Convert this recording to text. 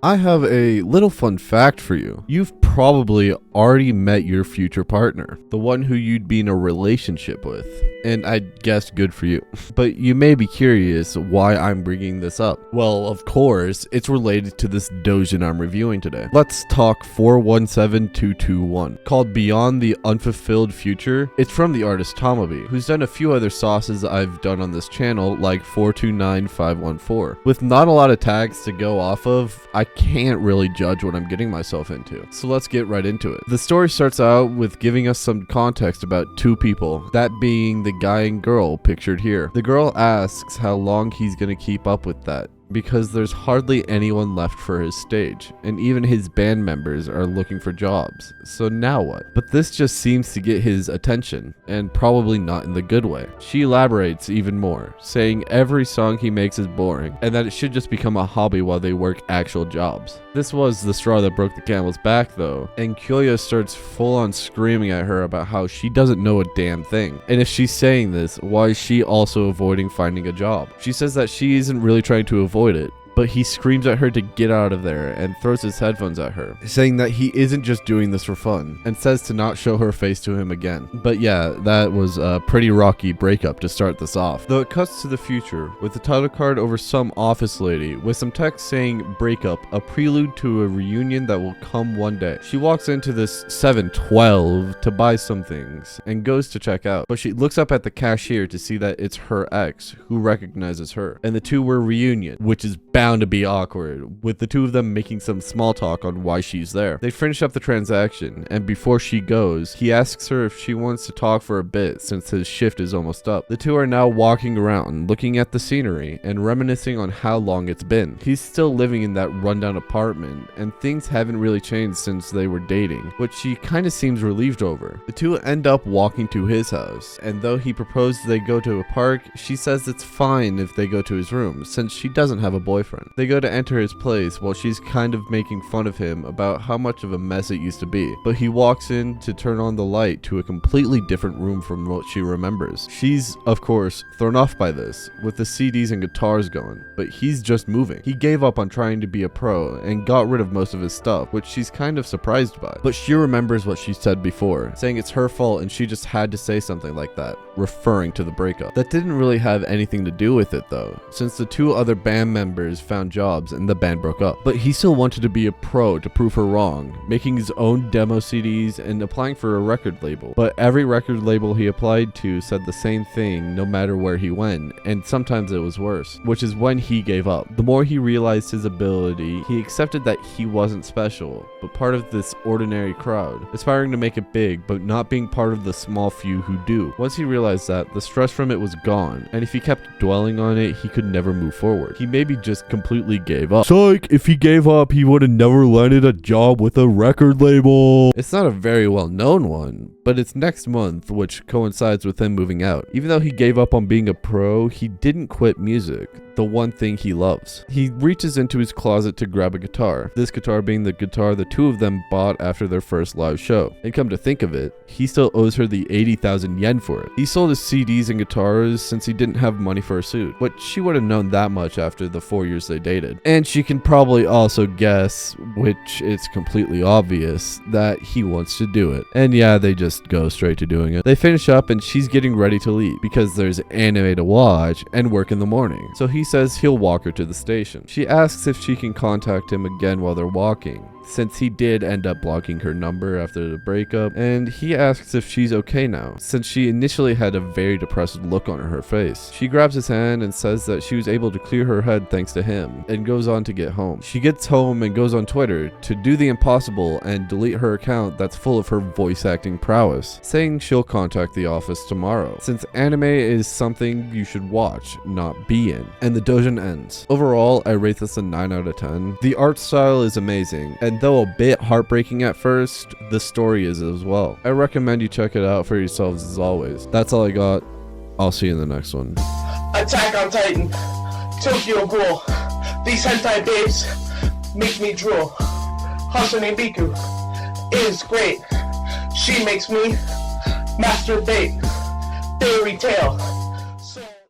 I have a little fun fact for you. You've probably already met your future partner, the one who you'd be in a relationship with. And I guess good for you. But you may be curious why I'm bringing this up. Well, of course, it's related to this doujin I'm reviewing today. Let's talk 417221, called Beyond the Unfulfilled Future. It's from the artist Tomobi, who's done a few other sauces I've done on this channel, like 429514. With not a lot of tags to go off of, I can't really judge what I'm getting myself into. So let's get right into it. The story starts out with giving us some context about two people, that being the guy and girl pictured here. The girl asks how long he's gonna keep up with that, because there's hardly anyone left for his stage, and even his band members are looking for jobs. So now what? But this just seems to get his attention, and probably not in the good way. She elaborates even more, saying every song he makes is boring, and that it should just become a hobby while they work actual jobs. This was the straw that broke the camel's back though, and Kyoya starts full on screaming at her about how she doesn't know a damn thing. And if she's saying this, why is she also avoiding finding a job? She says that she isn't really trying to avoid it, but he screams at her to get out of there and throws his headphones at her, saying that he isn't just doing this for fun, and says to not show her face to him again. But yeah, that was a pretty rocky breakup to start this off. Though it cuts to the future, with the title card over some office lady, with some text saying breakup, a prelude to a reunion that will come one day. She walks into this 7-12 to buy some things, and goes to check out, but she looks up at the cashier to see that it's her ex, who recognizes her, and the two were reunion, which is bound to be awkward, with the two of them making some small talk on why she's there. They finish up the transaction, and before she goes, he asks her if she wants to talk for a bit since his shift is almost up. The two are now walking around, looking at the scenery, and reminiscing on how long it's been. He's still living in that rundown apartment, and things haven't really changed since they were dating, which she kinda seems relieved over. The two end up walking to his house, and though he proposed they go to a park, she says it's fine if they go to his room, since she doesn't have a boyfriend. They go to enter his place while she's kind of making fun of him about how much of a mess it used to be, but he walks in to turn on the light to a completely different room from what she remembers. She's, of course, thrown off by this, with the CDs and guitars going, but he's just moving. He gave up on trying to be a pro and got rid of most of his stuff, which she's kind of surprised by. But she remembers what she said before, saying it's her fault and she just had to say something like that, referring to the breakup. That didn't really have anything to do with it though, since the two other band members found jobs and the band broke up. But he still wanted to be a pro to prove her wrong, making his own demo CDs and applying for a record label. But every record label he applied to said the same thing no matter where he went, and sometimes it was worse, which is when he gave up. The more he realized his ability, he accepted that he wasn't special, but part of this ordinary crowd, aspiring to make it big, but not being part of the small few who do. Once he realized that, the stress from it was gone, and if he kept dwelling on it, he could never move forward. He maybe just completely gave up. Psych, if he gave up, he would have never landed a job with a record label. It's not a very well-known one, but it's next month, which coincides with him moving out. Even though he gave up on being a pro, he didn't quit music, the one thing he loves. He reaches into his closet to grab a guitar, this guitar being the guitar the two of them bought after their first live show. And come to think of it, he still owes her the 80,000 yen for it. He sold his CDs and guitars since he didn't have money for a suit, but she would have known that much after the 4 years they dated. And she can probably also guess, which it's completely obvious, that he wants to do it. And yeah, they just go straight to doing it. They finish up and she's getting ready to leave because there's anime to watch and work in the morning. So he says he'll walk her to the station. She asks if she can contact him again while they're walking, since he did end up blocking her number after the breakup, and he asks if she's okay now, since she initially had a very depressed look on her face. She grabs his hand and says that she was able to clear her head thanks to him, and goes on to get home. She gets home and goes on Twitter to do the impossible and delete her account that's full of her voice acting prowess, saying she'll contact the office tomorrow, since anime is something you should watch, not be in. And the doujin ends. Overall, I rate this a 9 out of 10. The art style is amazing, and though a bit heartbreaking at first, the story is as well. I recommend you check it out for yourselves as always. That's all I got. I'll see you in the next one. Attack on Titan, Tokyo Ghoul. These hentai babes make me drool. Hatsune Miku is great. She makes me masturbate. Fairy tale.